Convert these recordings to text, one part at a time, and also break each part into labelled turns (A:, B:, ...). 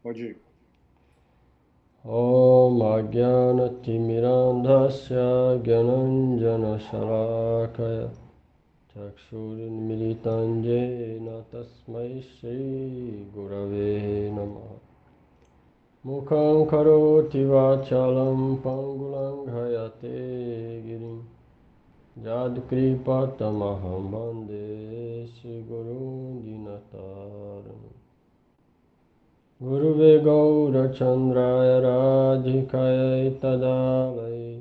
A: Pode ir.
B: Om Ajnana-timirandhasya Gyananjana-shalakaya Chakshurunmilitam Jena Tasmai Shri Gurave Namaha. Mukham karoti vachalam pangulam ghayate girim Jadkripatamaham bande Shri Guru Dinataram. Guruve Gaurachandraya Radhikaya Tadalai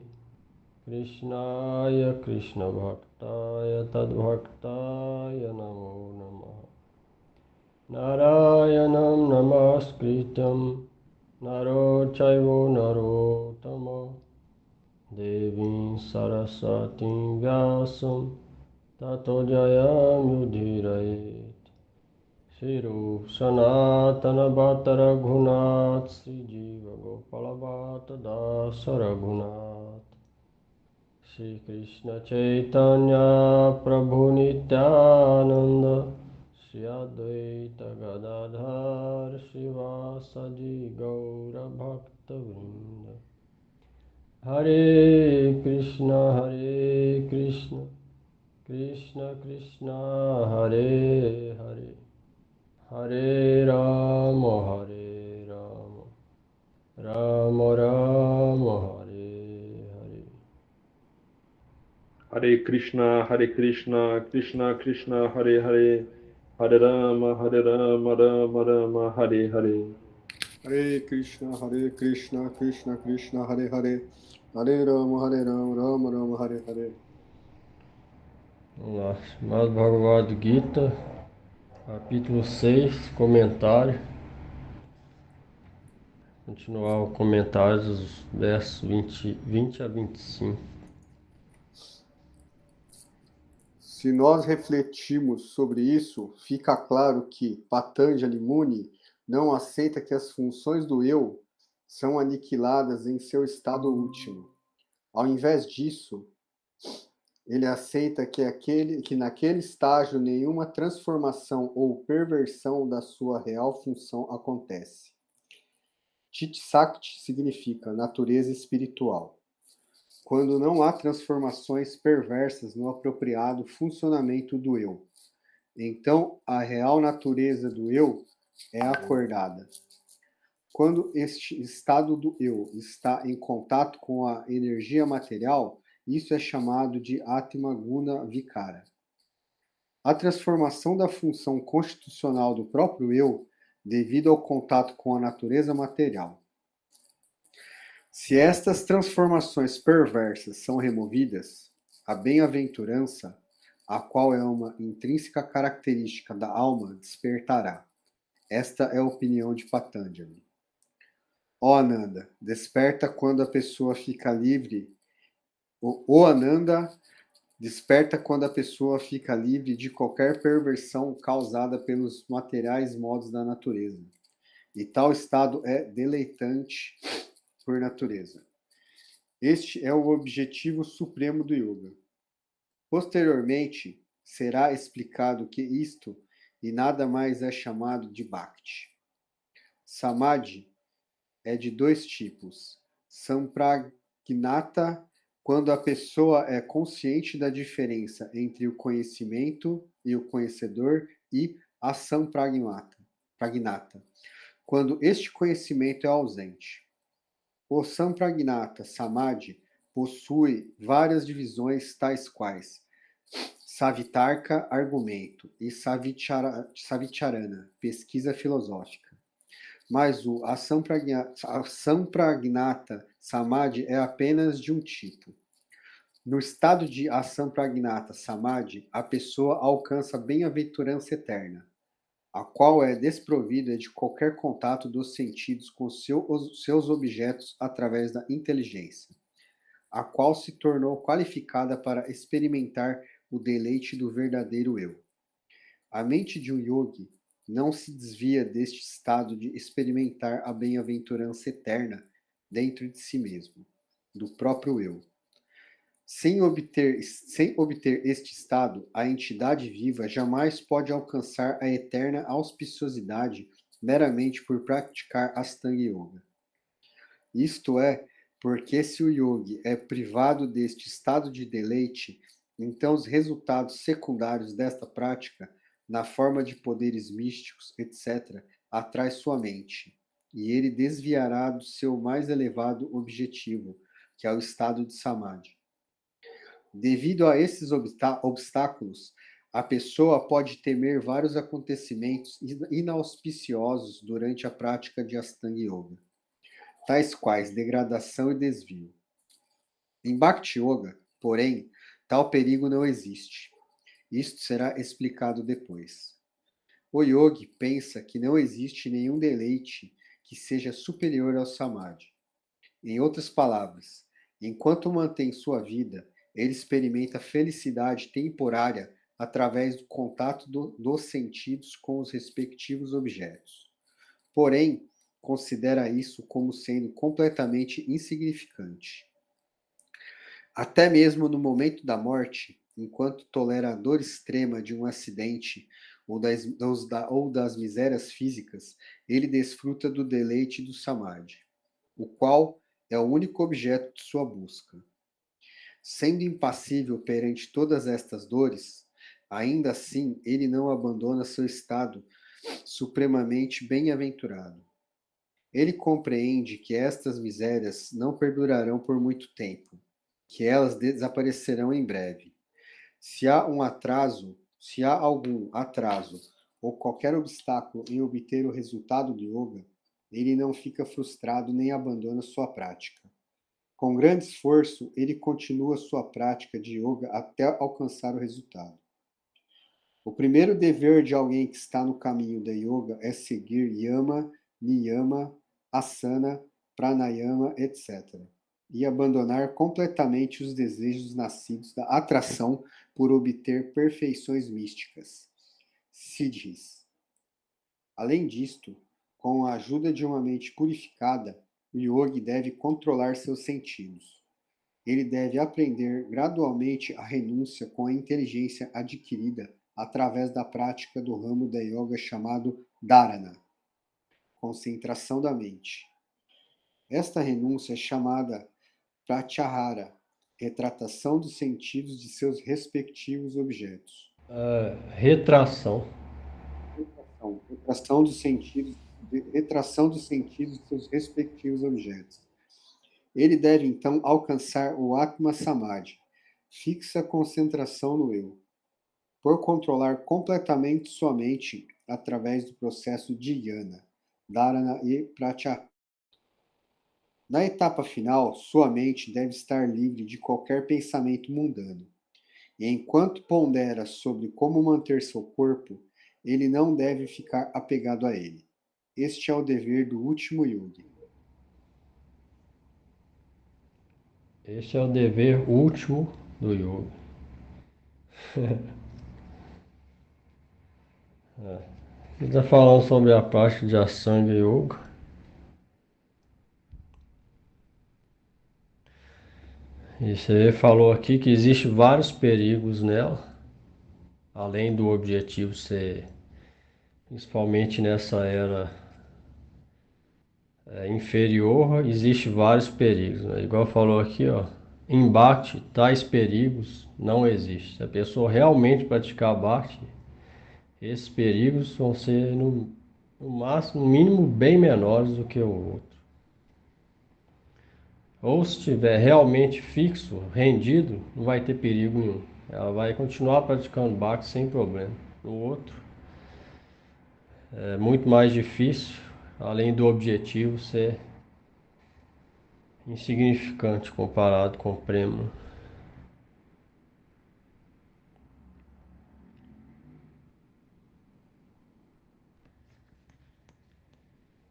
B: Krishnaya Krishna Bhaktaya Tadbhaktaya Namo Namaha. Narayanam Namaskritam Naro Chaivo Narottama Devim Saraswatim Vyasam Tato Jayamudhiraye. Shiru Sanatana Bhattara Gunat Sri Jiva Gopala Bhatta Dasa Raghunath Shri Krishna Chaitanya Prabhu Nityananda Shri Advaita Gadadhar Shivasadi Gaura Bhakta Vrinda Hare Krishna Krishna Krishna Hare Hare Hare Rama Rama Rama Hare Hare.
A: Hare Krishna, Krishna Krishna, Hare Hare, Hare Rama, Rama Rama, Hare Hare.
C: Hare Krishna, Krishna Krishna, Hare Hare, Hare Rama, Rama Rama, Hare Hare.
B: Vamos lá, Srimad Bhagavad Gita, capítulo 6, comentário. Continuar o comentário dos versos 20 a 25.
C: Se nós refletirmos sobre isso, fica claro que Patanjali Muni não aceita que as funções do eu são aniquiladas em seu estado último. Ao invés disso, ele aceita que naquele estágio nenhuma transformação ou perversão da sua real função acontece. Chit Sakti significa natureza espiritual. Quando não há transformações perversas no apropriado funcionamento do eu, então a real natureza do eu é acordada. Quando este estado do eu está em contato com a energia material, isso é chamado de Atma Guna Vikara. A transformação da função constitucional do próprio eu devido ao contato com a natureza material. Se estas transformações perversas são removidas, a bem-aventurança, a qual é uma intrínseca característica da alma, despertará. Esta é a opinião de Patanjali. Ó Ananda, desperta quando a pessoa fica livre. Ó Ananda, desperta quando a pessoa fica livre de qualquer perversão causada pelos materiais modos da natureza. E tal estado é deleitante por natureza. Este é o objetivo supremo do yoga. Posteriormente, será explicado que isto e nada mais é chamado de Bhakti. Samadhi é de dois tipos. Sampragnata, quando a pessoa é consciente da diferença entre o conhecimento e o conhecedor, e asampragnata, quando este conhecimento é ausente. O Sampragnata Samadhi possui várias divisões tais quais Savitarka, argumento, e Savicharana, pesquisa filosófica. Mas o Asampragnata Samadhi é apenas de um tipo. No estado de Asampragnata Samadhi, a pessoa alcança a bem-aventurança eterna, a qual é desprovida de qualquer contato dos sentidos com seus objetos através da inteligência, a qual se tornou qualificada para experimentar o deleite do verdadeiro eu. A mente de um yogi não se desvia deste estado de experimentar a bem-aventurança eterna dentro de si mesmo, do próprio eu. Sem obter este estado, a entidade viva jamais pode alcançar a eterna auspiciosidade meramente por praticar Ashtanga Yoga. Isto é, porque se o yogi é privado deste estado de deleite, então os resultados secundários desta prática, na forma de poderes místicos, etc., atrai sua mente, e ele desviará do seu mais elevado objetivo, que é o estado de samadhi. Devido a esses obstáculos, a pessoa pode temer vários acontecimentos inauspiciosos durante a prática de Ashtanga Yoga, tais quais degradação e desvio. Em Bhakti Yoga, porém, tal perigo não existe. Isto será explicado depois. O yogi pensa que não existe nenhum deleite que seja superior ao samadhi. Em outras palavras, enquanto mantém sua vida, ele experimenta felicidade temporária através do contato dos sentidos com os respectivos objetos. Porém, considera isso como sendo completamente insignificante. Até mesmo no momento da morte, enquanto tolera a dor extrema de um acidente ou das misérias físicas, ele desfruta do deleite do samadhi, o qual é o único objeto de sua busca. Sendo impassível perante todas estas dores, ainda assim ele não abandona seu estado supremamente bem-aventurado. Ele compreende que estas misérias não perdurarão por muito tempo, que elas desaparecerão em breve. Se há algum atraso ou qualquer obstáculo em obter o resultado do yoga, ele não fica frustrado nem abandona sua prática. Com grande esforço, ele continua sua prática de yoga até alcançar o resultado. O primeiro dever de alguém que está no caminho da yoga é seguir yama, niyama, asana, pranayama, etc. E abandonar completamente os desejos nascidos da atração por obter perfeições místicas, siddhis. Além disto, com a ajuda de uma mente purificada, o yogi deve controlar seus sentidos. Ele deve aprender gradualmente a renúncia com a inteligência adquirida através da prática do ramo da yoga chamado dharana, concentração da mente. Esta renúncia é chamada pratyahara, retratação dos sentidos de seus respectivos objetos.
B: Retração.
C: Retração dos sentidos de seus respectivos objetos. Ele deve então alcançar o Atma Samadhi, fixa concentração no eu, por controlar completamente sua mente através do processo de Dhyana, Dharana e Pratyahara. Na etapa final, sua mente deve estar livre de qualquer pensamento mundano. E enquanto pondera sobre como manter seu corpo, ele não deve ficar apegado a ele. Este é o dever do último yogi.
B: Este é o dever último do yoga. Ele está falando sobre a prática de Ashtanga Yoga. E você falou aqui que existe vários perigos nela, além do objetivo ser, principalmente nessa era inferior, existe vários perigos, né? Igual falou aqui, ó, em Bhakti, tais perigos não existem. Se a pessoa realmente praticar Bhakti, esses perigos vão ser no máximo, no mínimo, bem menores do que o outro. Ou se estiver realmente fixo, rendido, não vai ter perigo nenhum. Ela vai continuar praticando Bhakti sem problema. No outro, é muito mais difícil, além do objetivo ser insignificante comparado com o prêmio.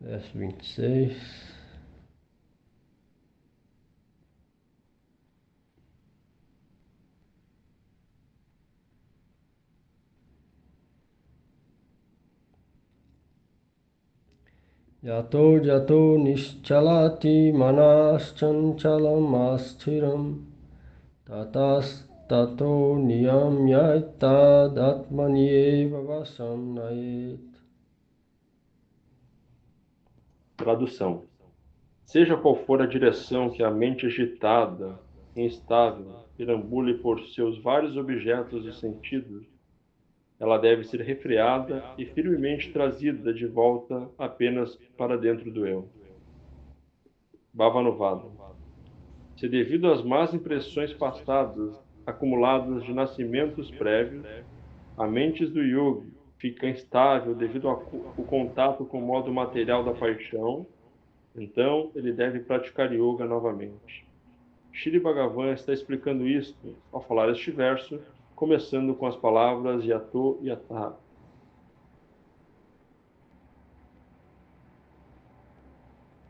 B: Verso 26. Yato jato nischalati manaschanchalam asthiram tatas tato niyamyaitad atmanieva vasam nayet.
A: Tradução. Seja qual for a direção que a mente agitada, instável, perambule por seus vários objetos e sentidos, ela deve ser refreada e firmemente trazida de volta apenas para dentro do eu. Bhavanuvada. Se devido às más impressões passadas, acumuladas de nascimentos prévios, a mente do yogi fica instável devido ao contato com o modo material da paixão, então ele deve praticar yoga novamente. Shri Bhagavan está explicando isto ao falar este verso, começando com as palavras Yato Yata.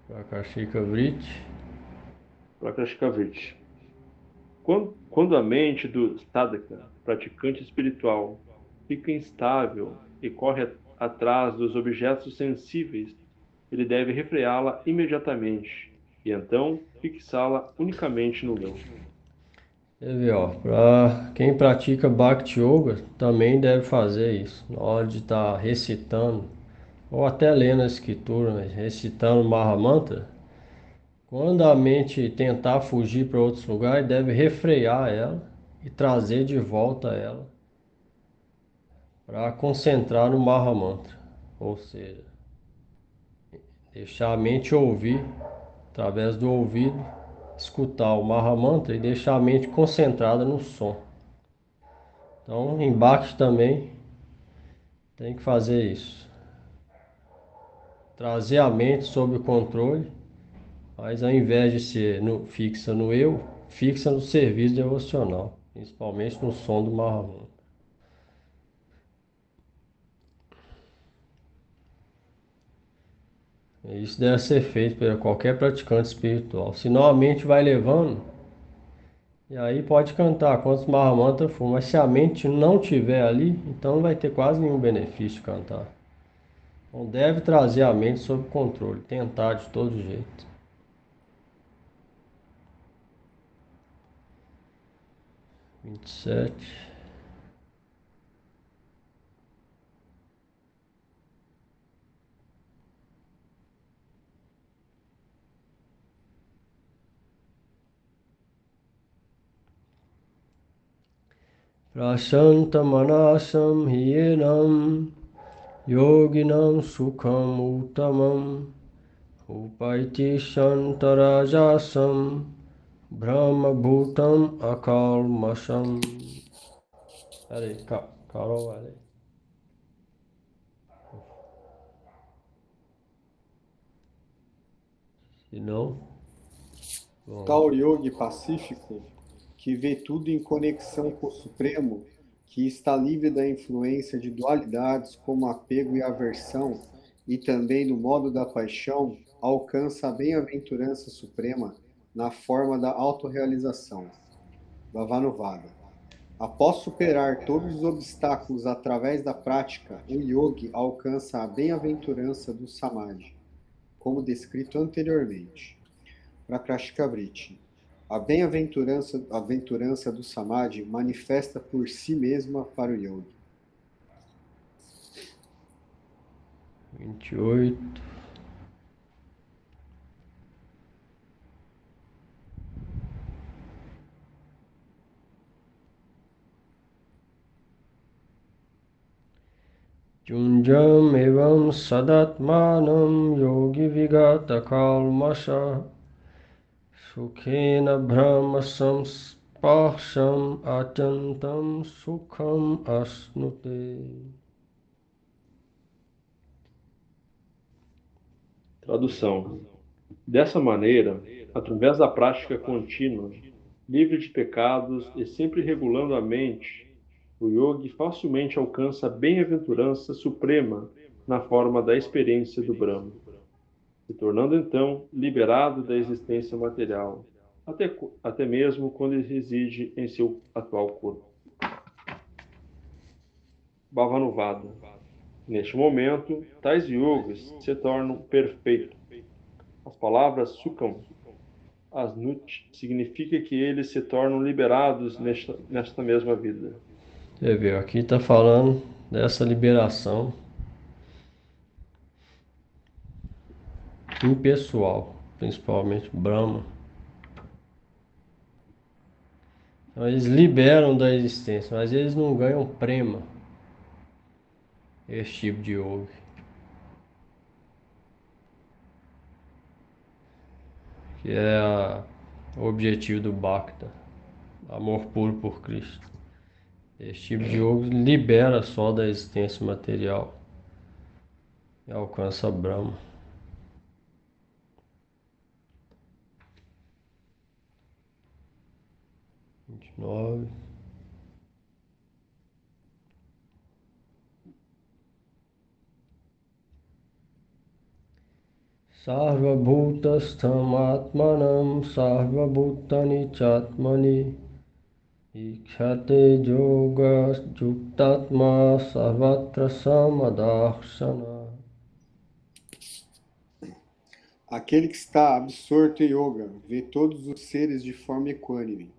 B: Prakashika Vritti.
A: Prakashika Vritti. Quando a mente do sadhaka, praticante espiritual, fica instável e corre atrás dos objetos sensíveis, ele deve refreá-la imediatamente e então fixá-la unicamente no eu.
B: Para quem pratica Bhakti Yoga, também deve fazer isso. Na hora de estar recitando, ou até lendo a escritura, mas recitando o Mahamantra, quando a mente tentar fugir para outros lugares, deve refrear ela e trazer de volta ela para concentrar no Mahamantra. Ou seja, deixar a mente ouvir, através do ouvido, escutar o Mahamantra e deixar a mente concentrada no som. Então, em Bhakti também tem que fazer isso. Trazer a mente sob o controle, mas ao invés de ser fixa no eu, fixa no serviço devocional, principalmente no som do Mahamantra. Isso deve ser feito por qualquer praticante espiritual. Senão a mente vai levando, e aí pode cantar quantos Mahamantra for, mas se a mente não tiver ali, então não vai ter quase nenhum benefício de cantar. Então deve trazer a mente sob controle, tentar de todo jeito. Vinte e sete. Prashantamanasam hiyenam yoginam sukham uttamam upaiti shantarajasam brahma bhutam akalmasam. Peraí, Carol, olha aí. Se não...
C: Tal yogi pacífico, que vê tudo em conexão com o Supremo, que está livre da influência de dualidades como apego e aversão, e também do modo da paixão, alcança a bem-aventurança suprema na forma da autorrealização. Bhavanuvada. Após superar todos os obstáculos através da prática, o yogi alcança a bem-aventurança do samadhi, como descrito anteriormente. Prakashika Vritti. A bem-aventurança do samadhi manifesta por si mesma para o yogi.
B: 28. Junjam evam sadatmanam yogi vigata kalmasha sukhena brahma samsparsham atyantam sukham asnute.
A: Tradução. Dessa maneira, através da prática contínua, livre de pecados e sempre regulando a mente, o yogi facilmente alcança a bem-aventurança suprema na forma da experiência do Brahma, se tornando então liberado da existência material, até mesmo quando ele reside em seu atual corpo. Bhavanuvada. Neste momento, tais yogas se tornam perfeitos. As palavras Sukham, Asnut, significa que eles se tornam liberados nesta mesma vida.
B: Você viu, aqui está falando dessa liberação impessoal, principalmente Brahma. Então eles liberam da existência, mas eles não ganham prema, esse tipo de yoga, que é o objetivo do Bhakta, amor puro por Cristo. Esse tipo de yoga libera só da existência material e alcança Brahma. 29. Sarvabhutastham atmanam sarvabhutani chatmani ikhyate yoga yuktatma sarvatra samadharshana.
C: Aquele que está absorto em yoga vê todos os seres de forma equânime.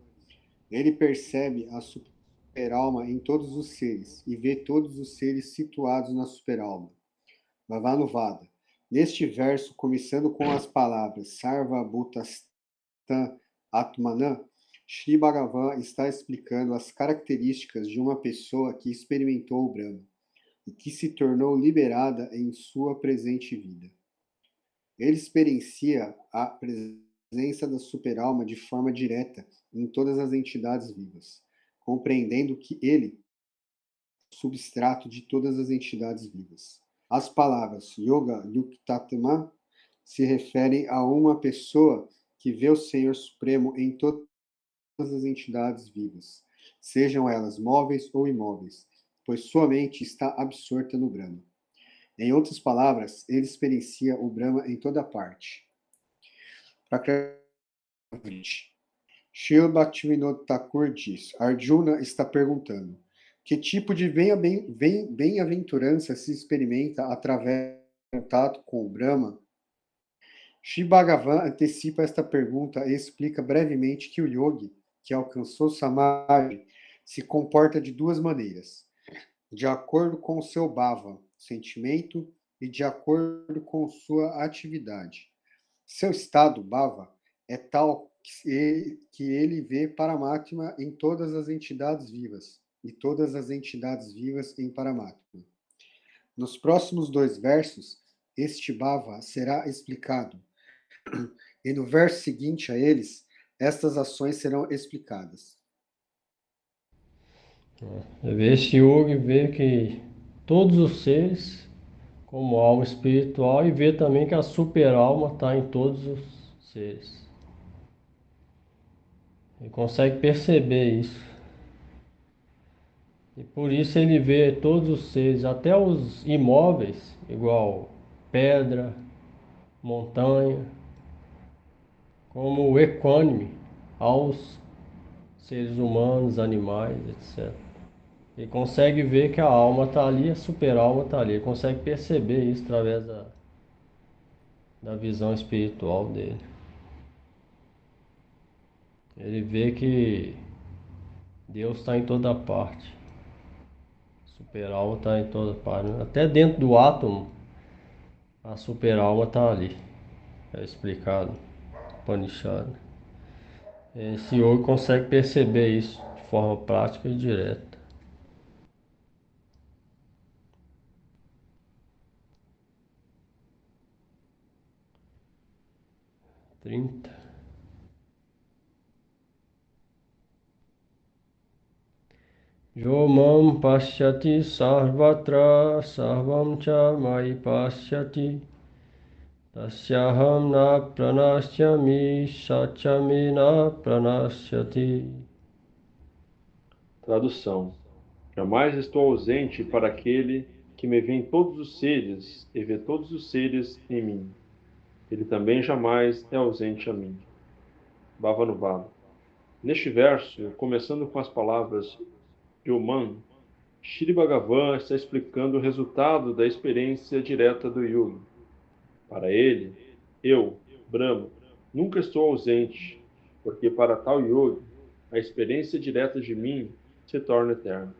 C: Ele percebe a superalma em todos os seres e vê todos os seres situados na superalma. Bhavanuvada. Neste verso, começando com as palavras Sarva Bhutastam Atmanam, Sri Bhagavan está explicando as características de uma pessoa que experimentou o Brahma e que se tornou liberada em sua presente vida. Ele experiencia a presença da superalma de forma direta em todas as entidades vivas, compreendendo que ele é o substrato de todas as entidades vivas. As palavras Yoga Yuktatma se referem a uma pessoa que vê o Senhor Supremo em todas as entidades vivas, sejam elas móveis ou imóveis, pois sua mente está absorta no Brahma. Em outras palavras, ele experiencia o Brahma em toda parte. Srila Bhaktivinoda Thakur diz, Arjuna está perguntando, que tipo de bem-aventurança se experimenta através do contato com o Brahma? Sri Bhagavan antecipa esta pergunta e explica brevemente que o yogi, que alcançou Samadhi, se comporta de duas maneiras, de acordo com o seu bhava, sentimento, e de acordo com sua atividade. Seu estado, bhava, é tal que ele vê Paramatma em todas as entidades vivas, e todas as entidades vivas em Paramatma. Nos próximos 2 versos, este bhava será explicado, e no verso seguinte a eles, estas ações serão explicadas.
B: Esse yogi vê que todos os seres como alma espiritual e vê também que a super-alma está em todos os seres. Ele consegue perceber isso. E por isso ele vê todos os seres, até os imóveis, igual pedra, montanha, como equânime aos seres humanos, animais, etc. Ele consegue ver que a alma está ali, a super-alma está ali. Ele consegue perceber isso através da visão espiritual dele. Ele vê que Deus está em toda parte. Super-alma está em toda parte. Até dentro do átomo, a super-alma está ali. É explicado. Upanishad. Esse yogi consegue perceber isso de forma prática e direta. 30. Yomam pashyati sarvatra sarvam cha mai pashyati tasyaham na pranasyami satyami na pranasyati.
A: Tradução. Jamais estou ausente para aquele que me vê em todos os seres e vê todos os seres em mim. Ele também jamais é ausente a mim. Bhavanuvada. Neste verso, começando com as palavras Yoman, Shri Bhagavan está explicando o resultado da experiência direta do yogi. Para ele, eu, Brahma, nunca estou ausente, porque para tal yogi, a experiência direta de mim se torna eterna.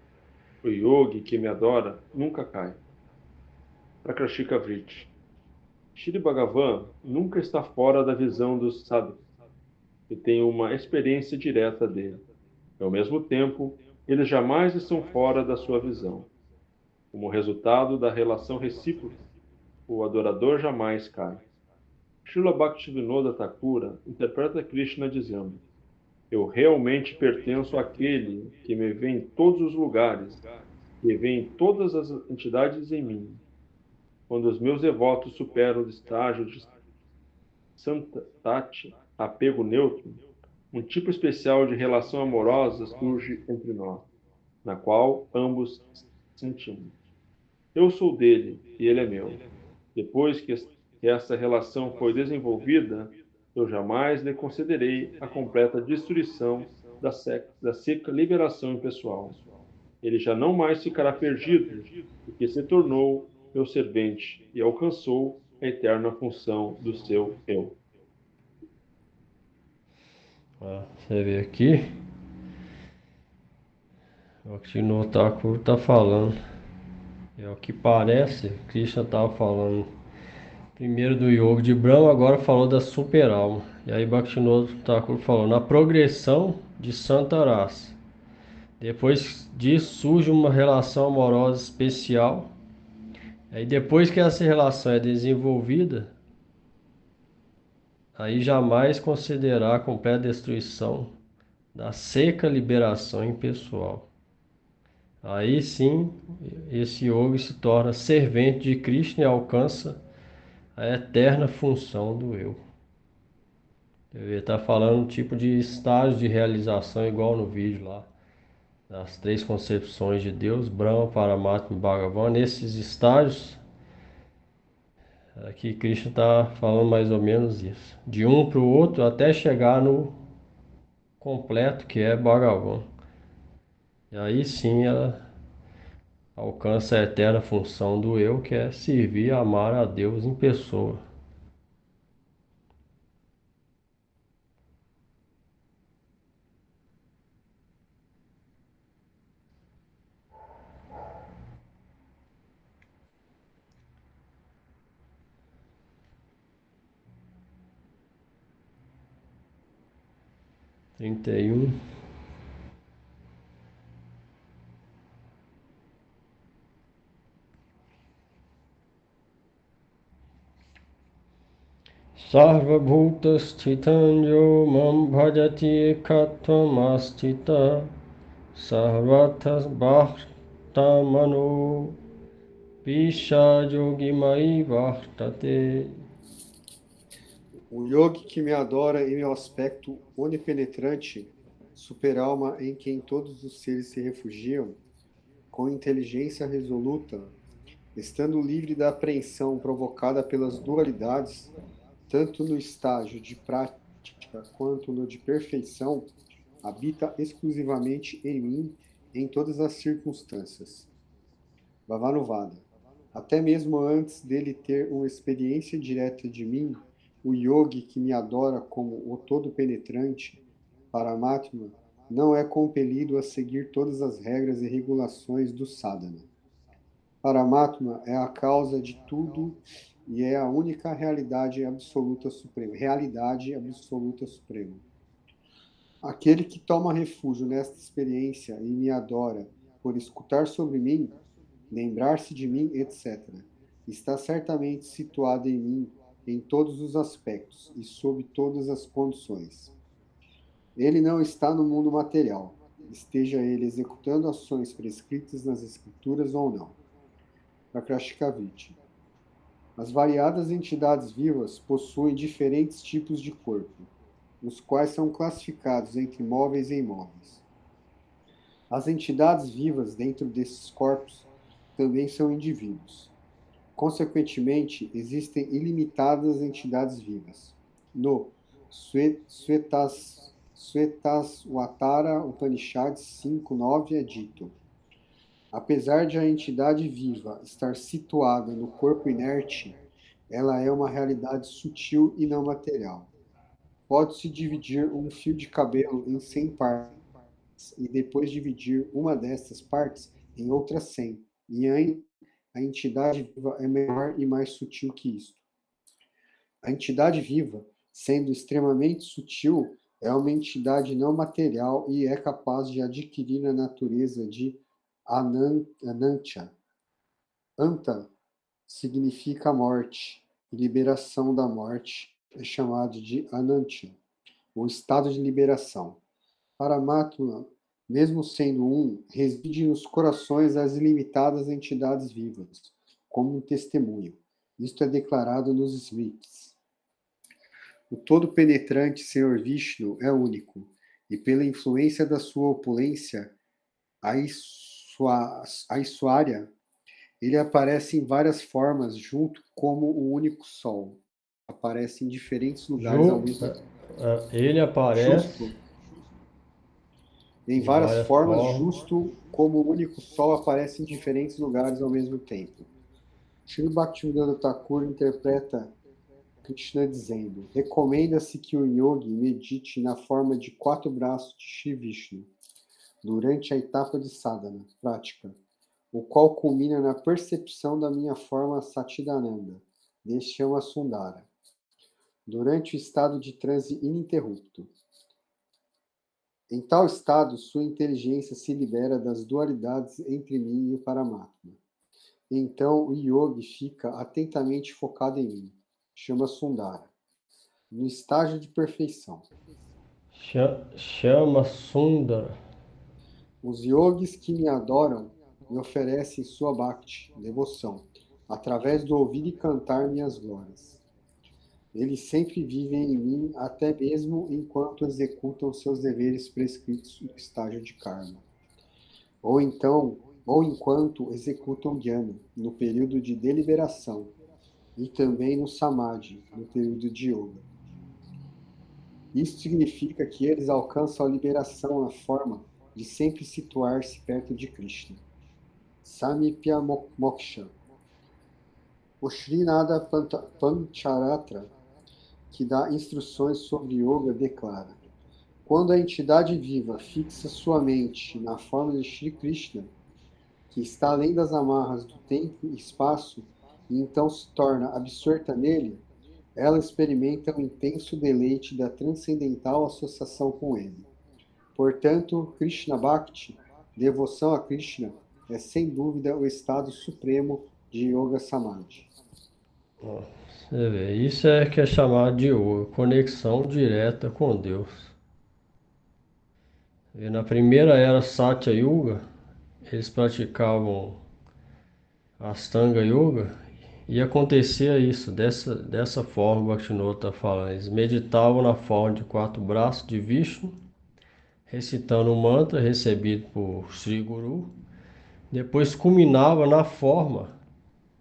A: O yogi que me adora nunca cai. Prakashika Vritti. Shri Bhagavan nunca está fora da visão dos sadhus e tem uma experiência direta dele. Ao mesmo tempo, eles jamais estão fora da sua visão. Como resultado da relação recíproca, o adorador jamais cai. Srila Bhaktivinoda Thakura interpreta Krishna dizendo: eu realmente pertenço àquele que me vê em todos os lugares, que vê em todas as entidades em mim. Quando os meus devotos superam o estágio de Santati, apego neutro, um tipo especial de relação amorosa surge entre nós, na qual ambos sentimos. Eu sou dele e ele é meu. Depois que essa relação foi desenvolvida, eu jamais lhe concederei a completa destruição da seca liberação impessoal. Ele já não mais ficará perdido, porque se tornou meu servente e alcançou a eterna função do seu eu.
B: Você vê aqui, o que o Otaku está falando. É o que parece, Krishna estava falando primeiro do Yoga de Brahma, agora falou da super alma. E aí Bhaktivinoda Thakur falou, na progressão de Santa Rasa. Depois disso surge uma relação amorosa especial. Aí depois que essa relação é desenvolvida, aí jamais considerar a completa destruição da seca liberação impessoal. Aí sim, esse yogi se torna servente de Krishna e alcança a eterna função do eu. Ele está falando um tipo de estágio de realização igual no vídeo lá. Das três concepções de Deus, Brahma, Paramatma e Bhagavan. Nesses estágios, aqui Krishna está falando mais ou menos isso. De um para o outro até chegar no completo que é Bhagavan. E aí sim ela alcança a eterna função do eu, que é servir e amar a Deus em pessoa. Trinta e um. Sarvabhutasthithan yo mam bhajati ekatvam sarvathas bhaktamano pisha yogimai vartate.
C: O yogi que me adora em meu aspecto onipenetrante, super-alma em quem todos os seres se refugiam, com inteligência resoluta, estando livre da apreensão provocada pelas dualidades, tanto no estágio de prática quanto no de perfeição, habita exclusivamente em mim em todas as circunstâncias. Bhavanuvada. Até mesmo antes dele ter uma experiência direta de mim, o yogi que me adora como o todo-penetrante, Paramatma, não é compelido a seguir todas as regras e regulações do sadhana. Paramatma é a causa de tudo e é a única realidade absoluta suprema. Realidade absoluta suprema. Aquele que toma refúgio nesta experiência e me adora por escutar sobre mim, lembrar-se de mim, etc., está certamente situado em mim em todos os aspectos e sob todas as condições. Ele não está no mundo material, esteja ele executando ações prescritas nas escrituras ou não. Prakrashikaviti. As variadas entidades vivas possuem diferentes tipos de corpo, os quais são classificados entre móveis e imóveis. As entidades vivas dentro desses corpos também são indivíduos. Consequentemente, existem ilimitadas entidades vivas. No Svetasvatara Upanishad 5.9 é dito: apesar de a entidade viva estar situada no corpo inerte, ela é uma realidade sutil e não material. Pode-se dividir um fio de cabelo em 100 partes e depois dividir uma destas partes em outras 100. E ainda a entidade viva é menor e mais sutil que isto. A entidade viva, sendo extremamente sutil, é uma entidade não material e é capaz de adquirir a natureza de Anantya. Anta significa morte, e liberação da morte é chamado de Anantya, o estado de liberação. Paramatma, mesmo sendo um, reside nos corações das ilimitadas entidades vivas, como um testemunho. Isto é declarado nos Smrits. O todo-penetrante Senhor Vishnu é único, e pela influência da sua opulência, Aishwarya, ele aparece em várias formas junto como o único sol. Aparece em diferentes lugares ao mesmo tempo.
B: Ele aparece
C: Justo, em
B: de
C: várias
B: várias
C: formas,
B: formas.
C: justo como o único sol aparece em diferentes lugares ao mesmo tempo. Sri Bhaktivinoda Thakur interpreta Krishna dizendo: recomenda-se que o yogi medite na forma de 4 braços de Shri Vishnu durante a etapa de sadhana, prática, o qual culmina na percepção da minha forma Satchidananda, deste chama Sundara, durante o estado de transe ininterrupto. Em tal estado, sua inteligência se libera das dualidades entre mim e o Paramatma. Então o yogi fica atentamente focado em mim, chama Sundara, no estágio de perfeição.
B: Chama Sundara.
C: Os yogis que me adoram me oferecem sua bhakti, devoção, através do ouvir e cantar minhas glórias. Eles sempre vivem em mim, até mesmo enquanto executam seus deveres prescritos no estágio de karma. Ou enquanto executam dhyana, no período de deliberação, e também no samadhi, no período de yoga. Isso significa que eles alcançam a liberação na forma de sempre situar-se perto de Krishna. Samipya Moksha. O Srinada Pancharatra, que dá instruções sobre yoga, declara: quando a entidade viva fixa sua mente na forma de Shri Krishna, que está além das amarras do tempo e espaço, e então se torna absorta nele, ela experimenta um intenso deleite da transcendental associação com ele. Portanto, Krishna Bhakti, devoção a Krishna, é sem dúvida o estado supremo de Yoga Samadhi.
B: Você vê, isso é que é chamado de yoga, conexão direta com Deus. E na primeira era Satya Yuga, eles praticavam Astanga Yoga e acontecia isso, dessa forma o Bhaktivinoda está falando. Eles meditavam na forma de 4 braços de Vishnu, recitando o mantra recebido por Sri Guru, depois culminava na forma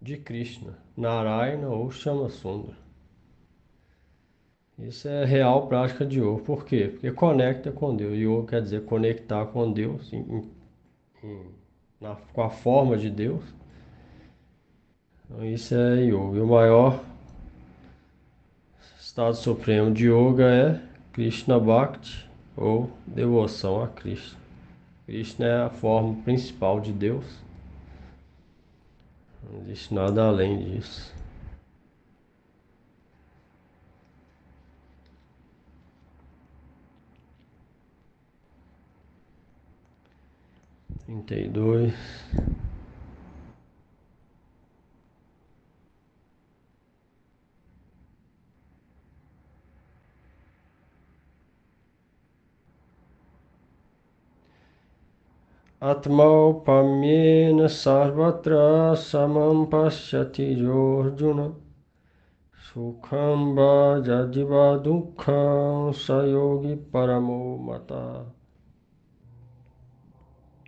B: de Krishna, Narayana ou Chamasundara. Isso é real prática de yoga. Por quê? Porque conecta com Deus. Yoga quer dizer conectar com Deus, com a forma de Deus. Então, isso é yoga. E o maior estado supremo de yoga é Krishna Bhakti, ou devoção a Krishna. Krishna é a forma principal de Deus. Não existe nada além disso. Trinta e dois. Atmaupamyena sarvatra samam pashyati Arjuna Sukham bhajadiva dukkham sayogi paramo mata.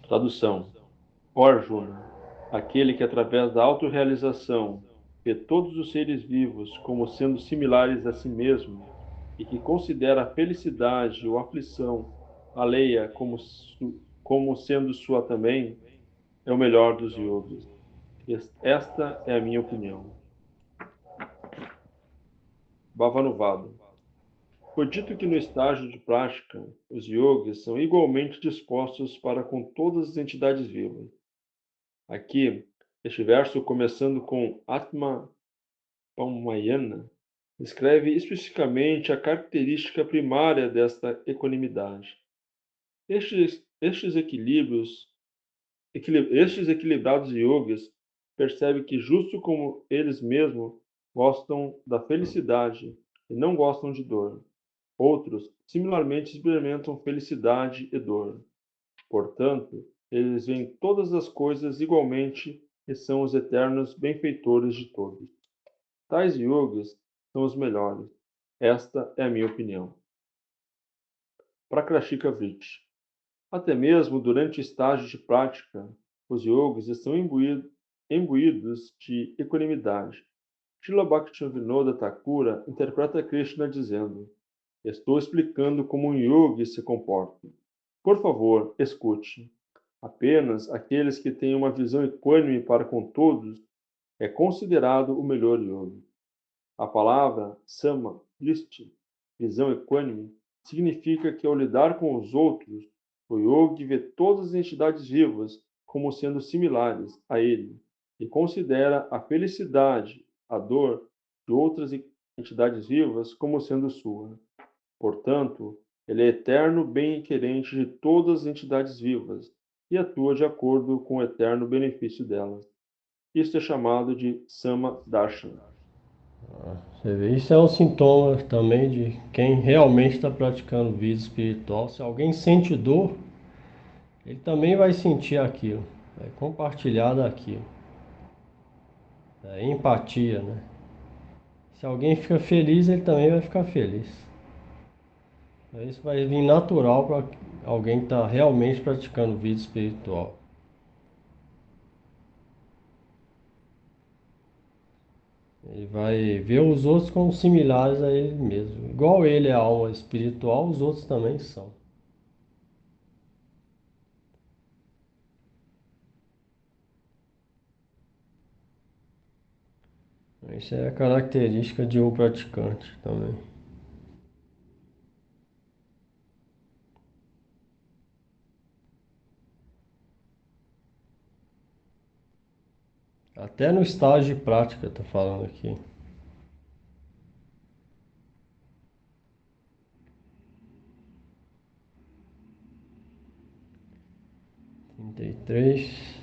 A: Tradução. Ó Arjuna, aquele que através da autorrealização vê todos os seres vivos como sendo similares a si mesmo e que considera a felicidade ou aflição alheia como sendo sua também, é o melhor dos yogis. Esta é a minha opinião. Bhavanuvada. Foi dito que no estágio de prática, os yogis são igualmente dispostos para com todas as entidades vivas. Aqui, este verso começando com Atma Paumayana, descreve especificamente a característica primária desta equanimidade. Estes equilibrados yogis percebem que, justo como eles mesmos gostam da felicidade e não gostam de dor, outros similarmente experimentam felicidade e dor. Portanto, eles veem todas as coisas igualmente e são os eternos benfeitores de todos. Tais yogis são os melhores. Esta é a minha opinião. Prakrashika Vritti. Até mesmo durante o estágio de prática, os yogis estão imbuídos de equanimidade. Srila Bhaktivinoda Thakura interpreta Krishna dizendo: estou explicando como um yogi se comporta. Por favor, escute. Apenas aqueles que têm uma visão equânime para com todos é considerado o melhor yogi. A palavra sama, drishti, visão equânime, significa que ao lidar com os outros, o yogi vê todas as entidades vivas como sendo similares a ele e considera a felicidade, a dor de outras entidades vivas como sendo sua. Portanto, ele é eterno bem-querente de todas as entidades vivas e atua de acordo com o eterno benefício delas. Isto é chamado de Sama Darshana.
B: Você vê, isso é um sintoma também de quem realmente está praticando vida espiritual. Se alguém sente dor, ele também vai sentir aquilo, vai compartilhar daquilo. É empatia, né? Se alguém fica feliz, ele também vai ficar feliz. Isso vai vir natural para alguém que está realmente praticando vida espiritual. Ele vai ver os outros como similares a ele mesmo. Igual ele é a alma espiritual, os outros também são. Isso é a característica de um praticante também. Até no estágio de prática, tá falando aqui. Trinta e três.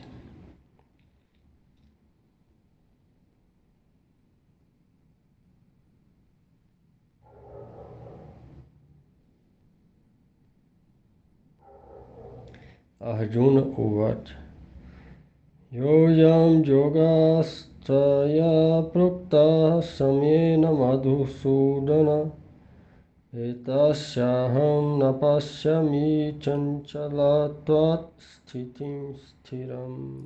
B: Arjuna Uvacha. Yoyam Yogastraya Prokta Samena Madhusudana Etasyaham Napashyami Chanchalatvat Sthitim Sthiram.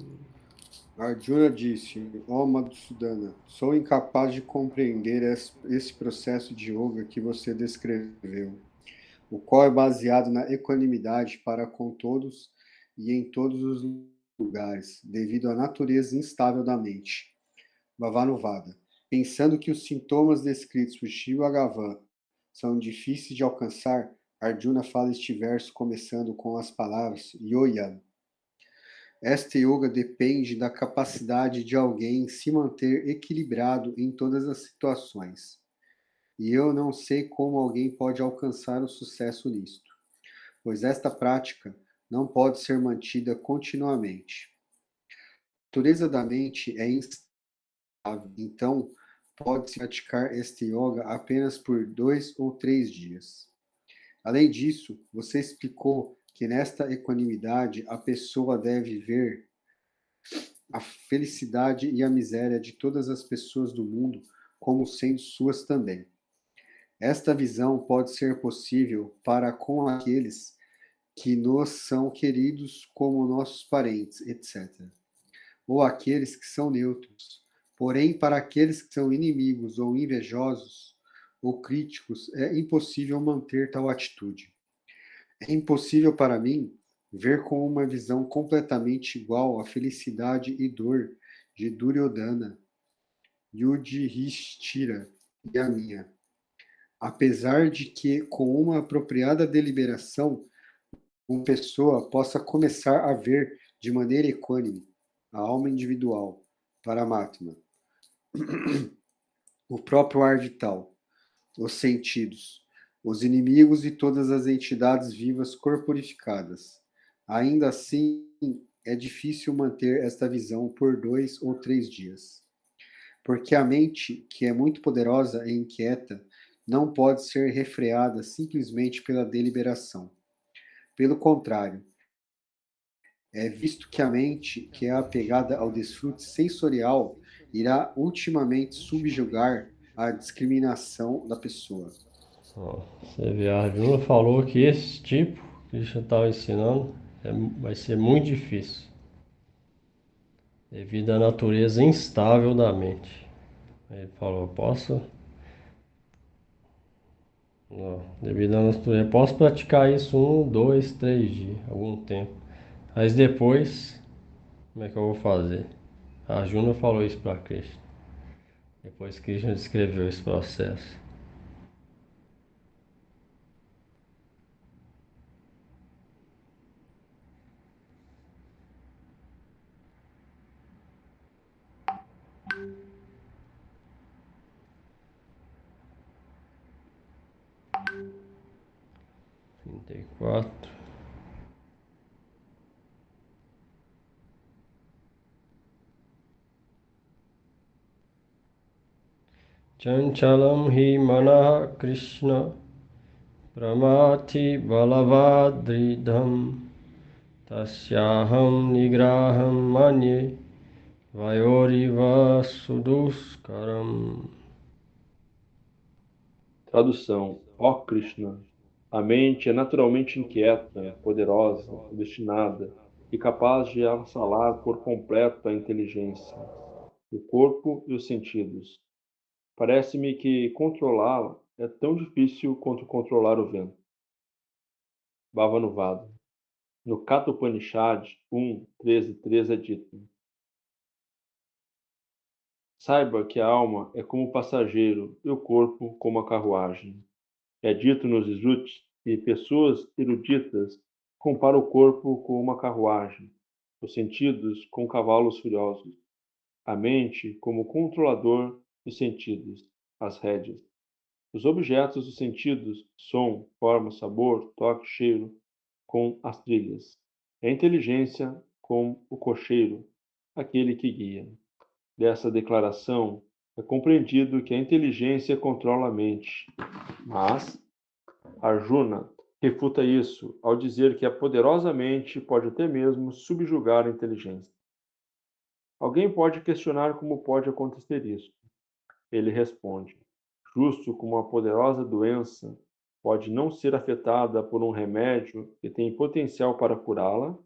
C: Arjuna disse: ó Madhusudana, sou incapaz de compreender esse processo de yoga que você descreveu, o qual é baseado na equanimidade para com todos e em todos os lugares, devido à natureza instável da mente. Bhavanuvada. Pensando que os sintomas descritos por Shiva Bhagavan são difíceis de alcançar, Arjuna fala este verso começando com as palavras Yoyam. Esta yoga depende da capacidade de alguém se manter equilibrado em todas as situações. E eu não sei como alguém pode alcançar o sucesso nisto, pois esta prática não pode ser mantida continuamente. A natureza da mente é instável, então pode-se praticar este yoga apenas por 2 ou 3 dias. Além disso, você explicou que nesta equanimidade a pessoa deve ver a felicidade e a miséria de todas as pessoas do mundo como sendo suas também. Esta visão pode ser possível para com aqueles que nos são queridos como nossos parentes, etc. Ou aqueles que são neutros. Porém, para aqueles que são inimigos ou invejosos ou críticos, é impossível manter tal atitude. É impossível para mim ver com uma visão completamente igual a felicidade e dor de Duryodhana, Yudhishthira e a minha. Apesar de que, com uma apropriada deliberação, uma pessoa possa começar a ver de maneira equânime a alma individual, Paramatma, o próprio ar vital, os sentidos, os inimigos e todas as entidades vivas corporificadas. Ainda assim, é difícil manter esta visão por 2 ou 3 dias. Porque a mente, que é muito poderosa e inquieta, não pode ser refreada simplesmente pela deliberação. Pelo contrário, é visto que a mente, que é apegada ao desfrute sensorial, irá ultimamente subjugar a discriminação da pessoa.
B: Ó, você vê, a Arjuna falou que esse tipo que Krishna estava ensinando vai ser muito difícil, devido à natureza instável da mente. Ele falou, devido à natureza, posso praticar isso 1, 2, 3 dias, algum tempo. Mas depois, como é que eu vou fazer? A Arjuna falou isso para Krishna. Depois Krishna descreveu esse processo. Trinta e quatro. Chanchalam hi manah Krishna pramati balavadridham tasyaham nigraham manye vayoriva suduskaram.
A: Tradução: Ó Krishna, a mente é naturalmente inquieta, poderosa, obstinada e capaz de avassalar por completo a inteligência, o corpo e os sentidos. Parece-me que controlá-la é tão difícil quanto controlar o vento. Bhavanuvada. No Katha Upanishad 1:13 é dito: Saiba que a alma é como o passageiro e o corpo como a carruagem. É dito nos Smrutis que pessoas eruditas comparam o corpo com uma carruagem, os sentidos com cavalos furiosos, a mente como controlador dos sentidos, as rédeas. Os objetos dos sentidos, som, forma, sabor, toque, cheiro, com as trilhas. É a inteligência com o cocheiro, aquele que guia. Dessa declaração é compreendido que a inteligência controla a mente, mas Arjuna refuta isso ao dizer que a poderosa mente pode até mesmo subjugar a inteligência. Alguém pode questionar como pode acontecer isso. Ele responde: justo como a poderosa doença pode não ser afetada por um remédio que tem potencial para curá-la,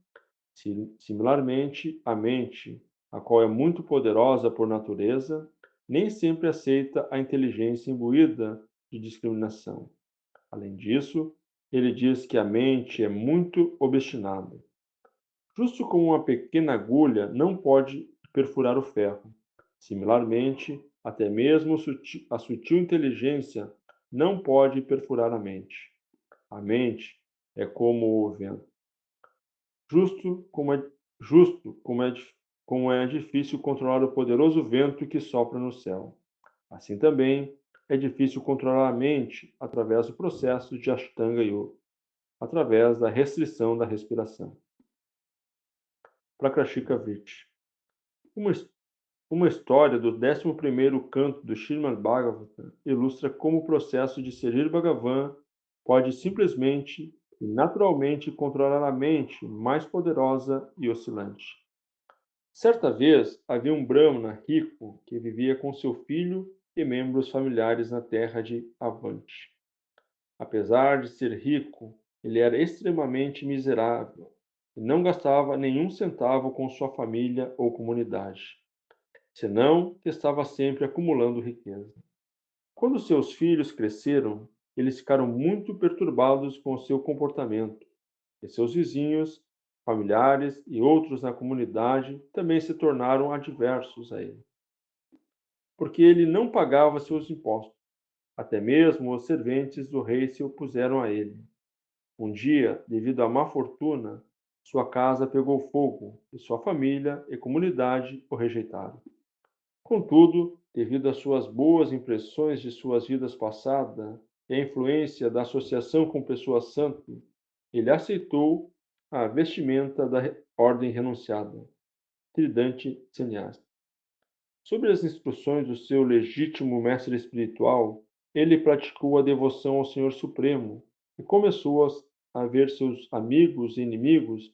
A: similarmente, a mente, a qual é muito poderosa por natureza, nem sempre aceita a inteligência imbuída de discriminação. Além disso, ele diz que a mente é muito obstinada. Justo como uma pequena agulha não pode perfurar o ferro, similarmente, até mesmo a sutil inteligência não pode perfurar a mente. A mente é como o vento. Justo como é, justo como é difícil controlar o poderoso vento que sopra no céu. Assim também é difícil controlar a mente através do processo de Ashtanga Yoga, através da restrição da respiração. Prakrashika Vritti. Uma história do 11º canto do Srimad Bhagavatam ilustra como o processo de Serir Bhagavan pode simplesmente e naturalmente controlar a mente mais poderosa e oscilante. Certa vez, havia um Brahmana rico que vivia com seu filho e membros familiares na terra de Avanti. Apesar de ser rico, ele era extremamente miserável e não gastava nenhum centavo com sua família ou comunidade, senão que estava sempre acumulando riqueza. Quando seus filhos cresceram, eles ficaram muito perturbados com seu comportamento, e seus vizinhos, familiares e outros na comunidade também se tornaram adversos a ele, porque ele não pagava seus impostos. Até mesmo os serventes do rei se opuseram a ele. Um dia, devido à má fortuna, sua casa pegou fogo e sua família e comunidade o rejeitaram. Contudo, devido às suas boas impressões de suas vidas passadas e à influência da associação com pessoas santas, ele aceitou a vestimenta da ordem renunciada, tridente cineasta. Sob as instruções do seu legítimo mestre espiritual, ele praticou a devoção ao Senhor Supremo e começou a ver seus amigos e inimigos,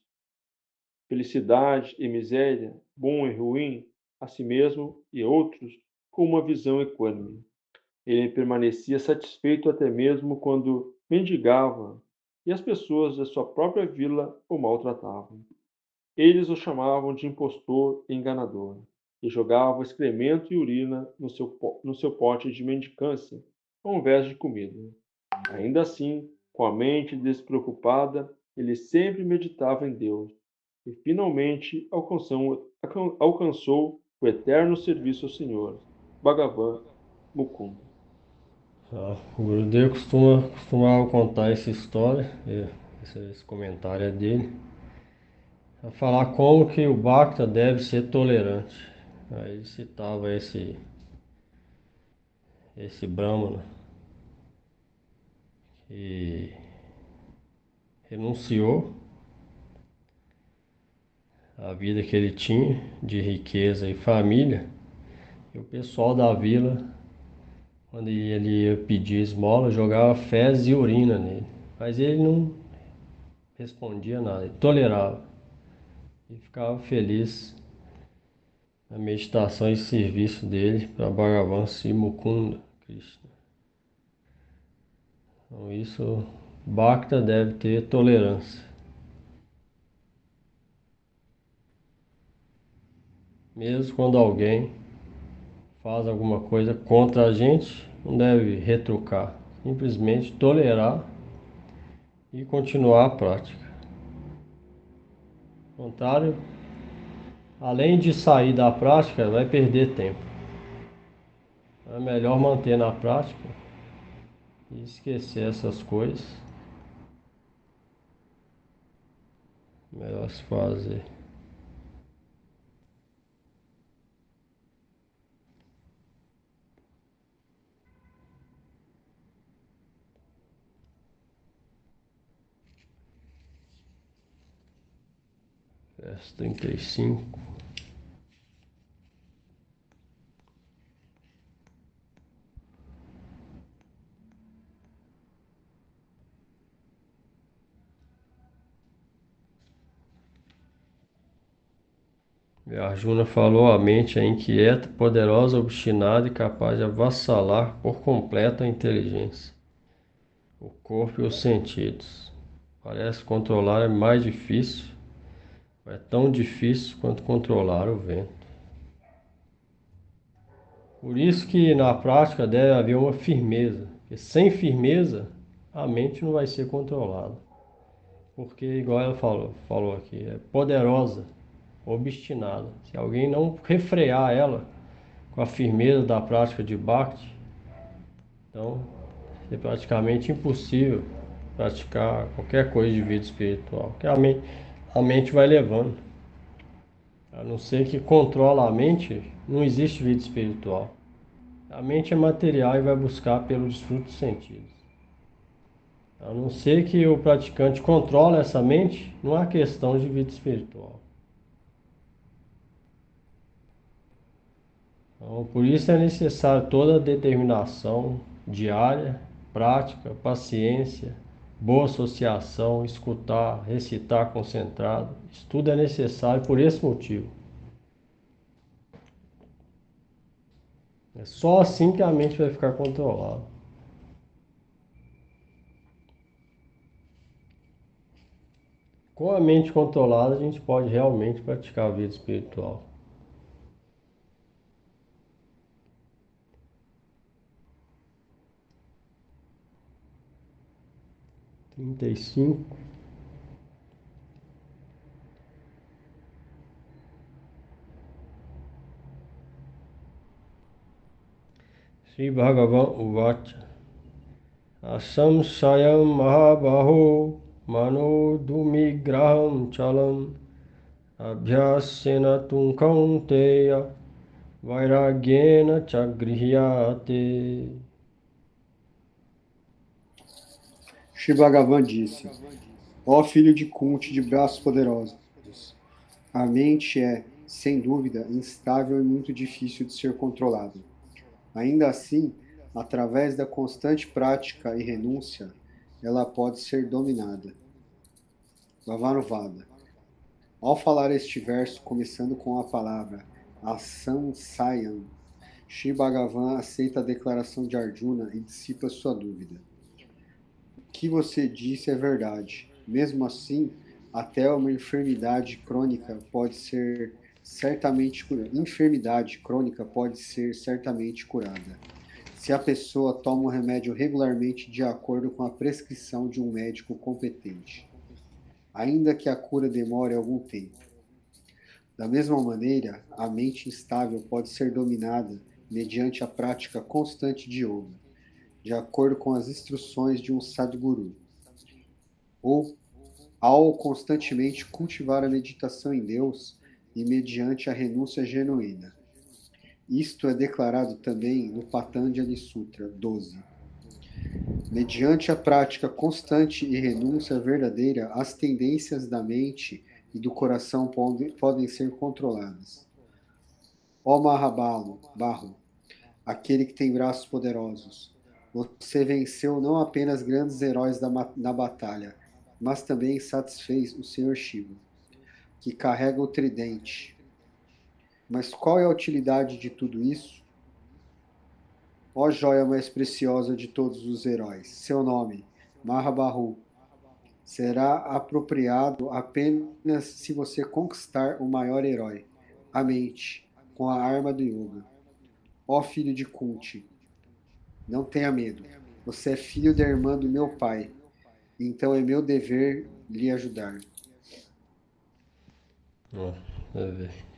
A: felicidade e miséria, bom e ruim, a si mesmo e outros, com uma visão equânime. Ele permanecia satisfeito até mesmo quando mendigava e as pessoas da sua própria vila o maltratavam. Eles o chamavam de impostor e enganador, e jogavam excremento e urina no seu pote de mendicância, ao invés de comida. Ainda assim, com a mente despreocupada, ele sempre meditava em Deus, e finalmente alcançou o eterno serviço ao Senhor, Bhagavan Mukunda.
B: O Gurudev costumava contar essa história, esse comentário é dele, a falar como que o Bhakta deve ser tolerante. Aí ele citava esse Brahmana que renunciou à vida que ele tinha de riqueza e família, e o pessoal da vila, quando ele ia pedir esmola, jogava fezes e urina nele, mas ele não respondia nada, ele tolerava e ficava feliz na meditação e serviço dele para Bhagavan Sri Mukunda Krishna. Então isso, Bhakta deve ter tolerância. Mesmo quando alguém faz alguma coisa contra a gente, não deve retrucar, simplesmente tolerar e continuar a prática. Ao contrário, além de sair da prática, vai perder tempo. É melhor manter na prática e esquecer essas coisas. Melhor se fazer. Verso 35. E Arjuna falou: a mente é inquieta, poderosa, obstinada e capaz de avassalar por completo a inteligência, o corpo e os sentidos. Parece controlar é mais difícil, é tão difícil quanto controlar o vento. Por isso que na prática deve haver uma firmeza, porque sem firmeza a mente não vai ser controlada. Porque, igual ela falou aqui, é poderosa, obstinada. Se alguém não refrear ela com a firmeza da prática de Bhakti, então é praticamente impossível praticar qualquer coisa de vida espiritual, porque a mente vai levando. A não ser que controla a mente, não existe vida espiritual. A mente é material e vai buscar pelos desfrute dos sentidos. A não ser que o praticante controle essa mente, não há questão de vida espiritual. Então, por isso é necessário toda a determinação diária, prática, paciência, boa associação, escutar, recitar concentrado. Isso tudo é necessário por esse motivo. É só assim que a mente vai ficar controlada. Com a mente controlada, a gente pode realmente praticar a vida espiritual. Trinta e cinco. Sri Bhagavan Uvacha Asam Sayam Mahabaho Mano Dumigraham Chalam Abhyasena Tunkaunteya vairagena chagrihyate.
C: Shri Bhagavan disse: Ó filho de Kunti de braços poderosos, a mente é, sem dúvida, instável e muito difícil de ser controlada. Ainda assim, através da constante prática e renúncia, ela pode ser dominada. Vavanuvada. Ao falar este verso, começando com a palavra Asan Sayan, Shri Bhagavan aceita a declaração de Arjuna e dissipa sua dúvida. O que você disse é verdade. Mesmo assim, até uma enfermidade crônica pode ser certamente curada. Enfermidade crônica pode ser certamente curada, se a pessoa toma o remédio regularmente de acordo com a prescrição de um médico competente, ainda que a cura demore algum tempo. Da mesma maneira, a mente instável pode ser dominada mediante a prática constante de yoga, de acordo com as instruções de um sadguru, ou ao constantemente cultivar a meditação em Deus e mediante a renúncia genuína. Isto é declarado também no Patanjali Sutra 12. Mediante a prática constante e renúncia verdadeira, as tendências da mente e do coração podem ser controladas. Ó Mahabalo, Barro, aquele que tem braços poderosos, você venceu não apenas grandes heróis na batalha, mas também satisfez o Senhor Shiva, que carrega o tridente. Mas qual é a utilidade de tudo isso? Ó joia mais preciosa de todos os heróis, seu nome, Mahabahu, será apropriado apenas se você conquistar o maior herói, a mente, com a arma do yoga. Ó filho de Kunti, não tenha medo. Você é filho da irmã do meu pai, então é meu dever lhe ajudar.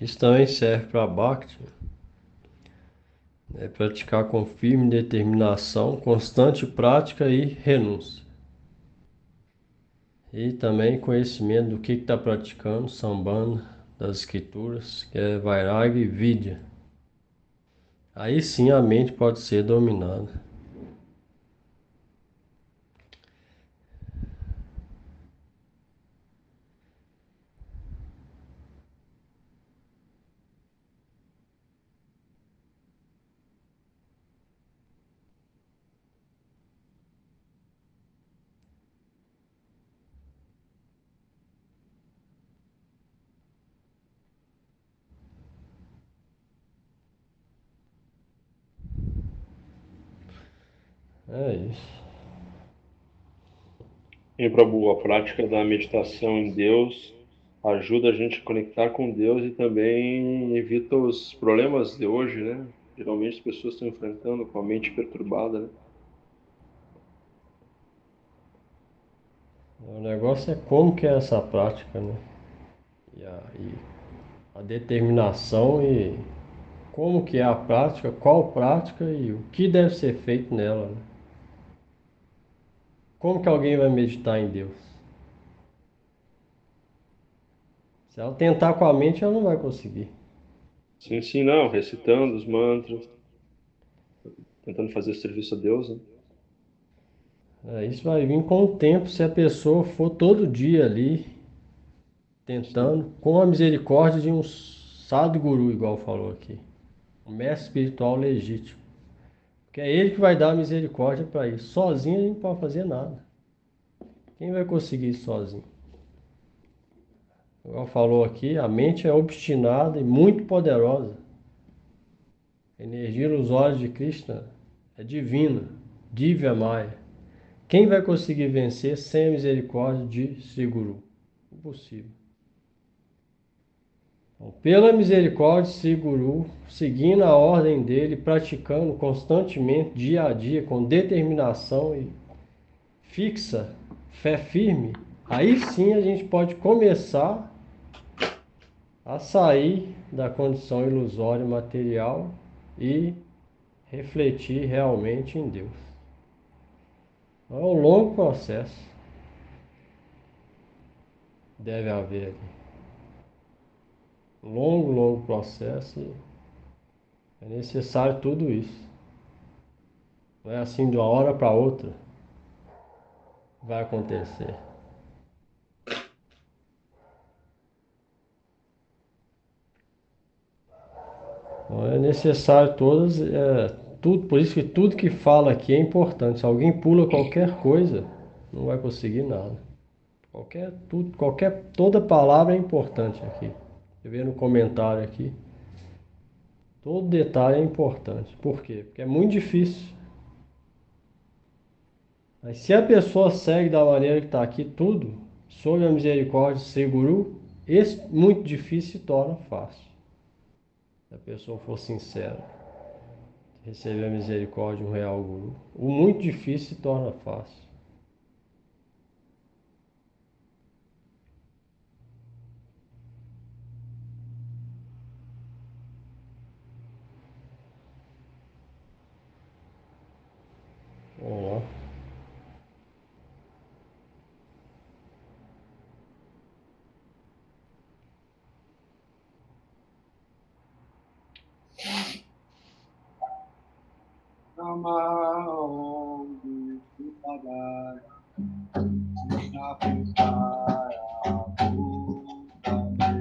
B: Isso também serve para Bhakti. É praticar com firme determinação, constante prática e renúncia. E também conhecimento do que está praticando, sambandha, das escrituras, que é Vairagya e Vidya. Aí sim a mente pode ser dominada. É isso.
A: Em Prabhu, a prática da meditação em Deus ajuda a gente a conectar com Deus e também evita os problemas de hoje, né? Geralmente as pessoas estão enfrentando com a mente perturbada, né?
B: O negócio é como que é essa prática, né? E a determinação e como que é a prática, qual prática e o que deve ser feito nela, né? Como que alguém vai meditar em Deus? Se ela tentar com a mente, ela não vai conseguir.
A: Sim, sim, não, recitando os mantras, tentando fazer serviço a Deus, né?
B: Isso vai vir com o tempo se a pessoa for todo dia ali
A: Sim,
B: tentando, com a misericórdia de um Sadguru, igual falou aqui, um mestre espiritual legítimo. Porque é ele que vai dar a misericórdia para isso. Sozinho a gente não pode fazer nada. Quem vai conseguir isso sozinho? Igual falou aqui, a mente é obstinada e muito poderosa. A energia nos olhos de Krishna é divina, Divya Maya. Quem vai conseguir vencer sem a misericórdia de Sri Guru? Impossível. Então, pela misericórdia de Sri Guru, seguindo a ordem dele, praticando constantemente, dia a dia, com determinação e fixa, fé firme, aí sim a gente pode começar a sair da condição ilusória material e refletir realmente em Deus. É um longo processo. Deve haver ali. Um longo processo. É necessário tudo isso. Não é assim de uma hora para outra que vai acontecer. Então é necessário tudo, por isso que tudo que fala aqui é importante. Se alguém pula qualquer coisa, não vai conseguir nada. Toda palavra é importante aqui. Você vê no comentário aqui. Todo detalhe é importante. Por quê? Porque é muito difícil. Mas se a pessoa segue da maneira que está aqui, tudo, sob a misericórdia, seguro, esse muito difícil se torna fácil. Se a pessoa for sincera, receber a misericórdia, um real guru. O muito difícil se torna fácil. Vamos lá.
C: Namah Vishnu Padaya Krishna Pristaya Bhutale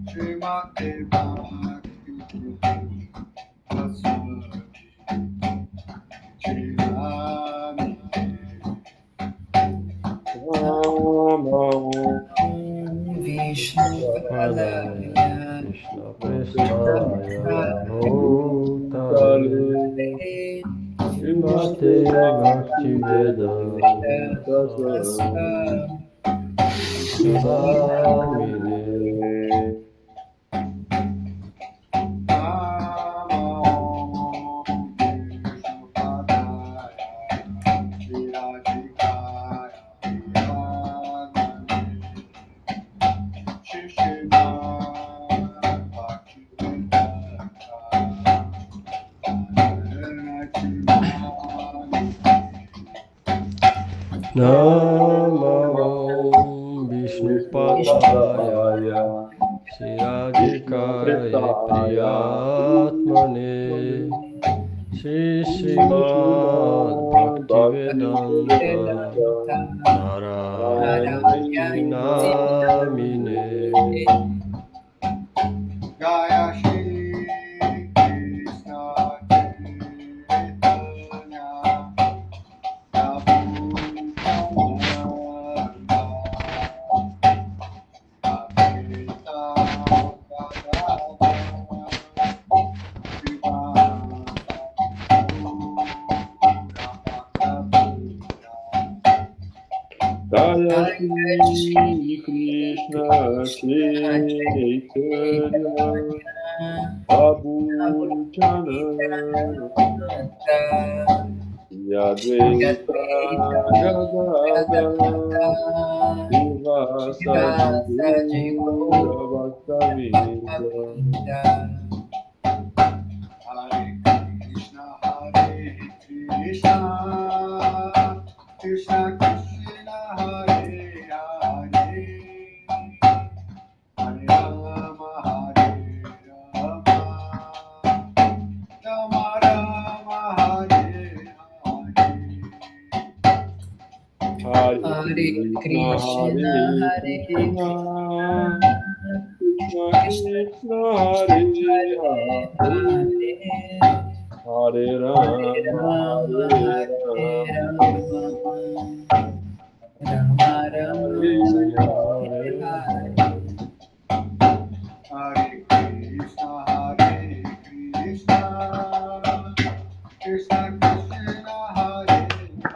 C: Srimati Bhakti Vasudhati Chirami
D: Vishnu Padaya
B: Krishna Prestaya Bhutale Srimate Bhakti Vedanta Swamine. Namah Vishnu Padaya Siradhikaya Priyatmane Shri Srimad Bhaktivedanta Narayana Namine.
C: Jaya Shri Krishna Chaitanya Prabhu Nityananda Advaita Gadadhara
A: Jaya Shri Krishna Chaitanya Prabhu Nityananda Advaita Gadadhara Sivasadi Gaura Bhaktavinda.
C: Hare Krishna Krishna Krishna Hare Hare Hare Rama Rama Rama Hare Hare
D: Hare Krishna Hare
A: Krishna Krishna Hare Hare Hare Rama Hare Rama
D: Rama Rama
A: Hare
C: Hare Krishna Krishna Krishna Hare Hare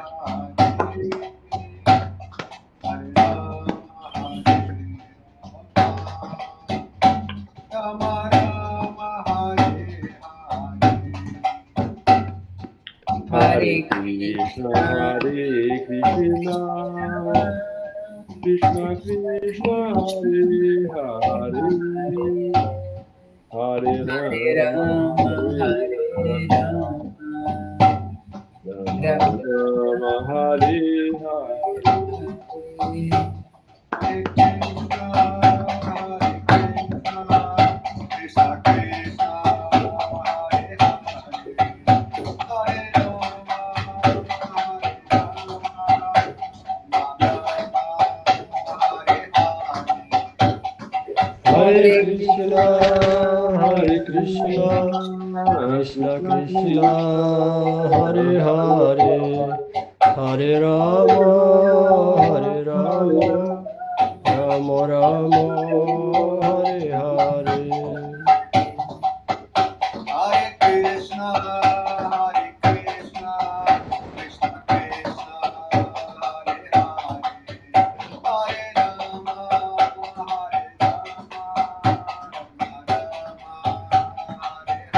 C: Hare Rama Rama Hare
D: Hare
A: Krishna Krishna Krishna Krishna Hare Hare Hare
D: Hare
A: Rama
D: Hare
A: Rama Hare Hare
C: Krishna Krishna
B: Krishna, Hare Krishna, Krishna Krishna, Hare Hare, Hare Rama, Hare Rama, Rama Rama, Hare Hare.
E: Hare Krishna, Hare Krishna, Krishna Krishna, Hare Hare, Hare Rama, Hare Rama, Rama Rama, Hare Hare.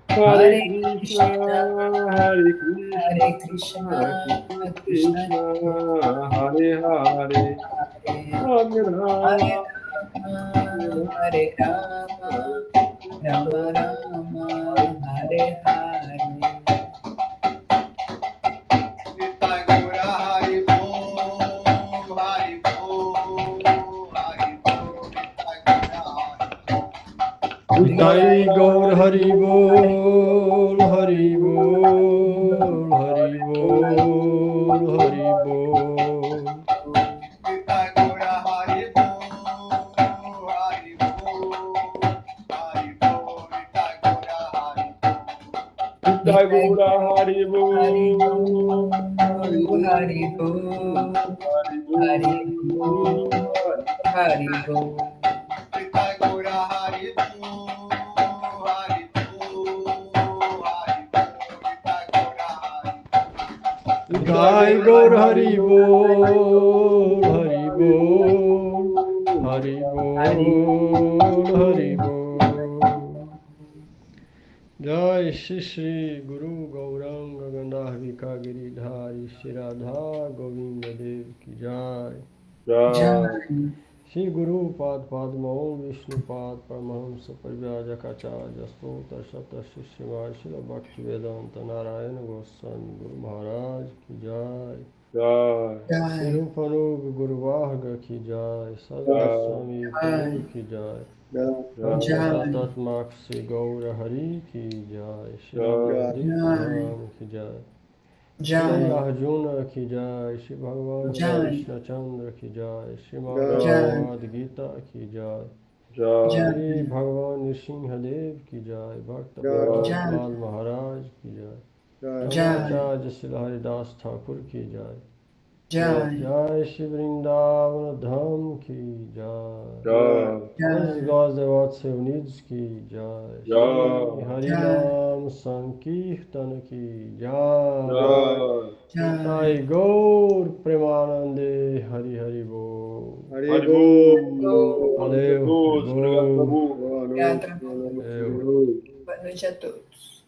A: Hare Krishna, Hare
D: Hare
A: Krishna,
D: Krishna,
A: Krishna
D: Krishna
A: Krishna, Hare Hare, Hare Rama,
D: Hare Rama, Rama Rama, Hare Hare.
E: Nitai Gaura Hari Bol, Hari Bol, Hari Bol, Nitai Gaura Hari Bol.
B: Nitai Gaur Hari Bol, Hari Bol, Hari Bol.
E: Nitai Gaura Hari Bol, Hari Bol, Hari Bol, Nitai Gaura Hari Bol.
A: Nitai Gaura Hari Bol,
D: Hari Bol, Hari Bol, Hari Bol.
E: Nitai Gaura Hari Bol, Hari Bol, Hari Bol, Nitai Gaura Hari Bol.
B: Nitai Gaur Hari Bol, Hari Bol, Hari Bol. Jai Shri Shri Guru Gauranga Gandharvika Giridhari Shri Radha Govinda Dev Ki Jai.
A: Jai.
B: Shri Guru Pad Padma Om Vishnu Pad Paramahamsa Parvyajakacarya Stotra Shata Shishimai Shila Bhakti Vedanta Narayana Goswami Guru Maharaj Ki Jai.
A: Jai.
B: Shri Rupanuga Guru Varga Ki Jai. Sadhguru Swami Guru Ki Jai. Satatmak Shri Gaura Hari Ki Jai. Shri Ram Ki Jai. Shri Arjuna Ki Jai. Shri Bhagavan Krishna Chandra Ki Jai. Shri Bhagavad Gita Ki Jai.
A: Jai.
B: Shri Bhagavan Nrsimhadev Ki Jai. Bhakta Prahlad Maharaj Ki Jai. Acharya Shri Haridas Thakur Ki Jai. Jai Shri Vrindavan Dham Ki Jai. Os Gosdevots reunidos Ki Jai. Shri Harinam Sankirtan Ki Jai. Nitai Gaur Premanande Hari Hari Bol.
A: Hari Bol.
B: Valeu.
A: Obrigado, Prabhu.
D: Obrigada.
B: Valeu.
D: Boa noite a todos.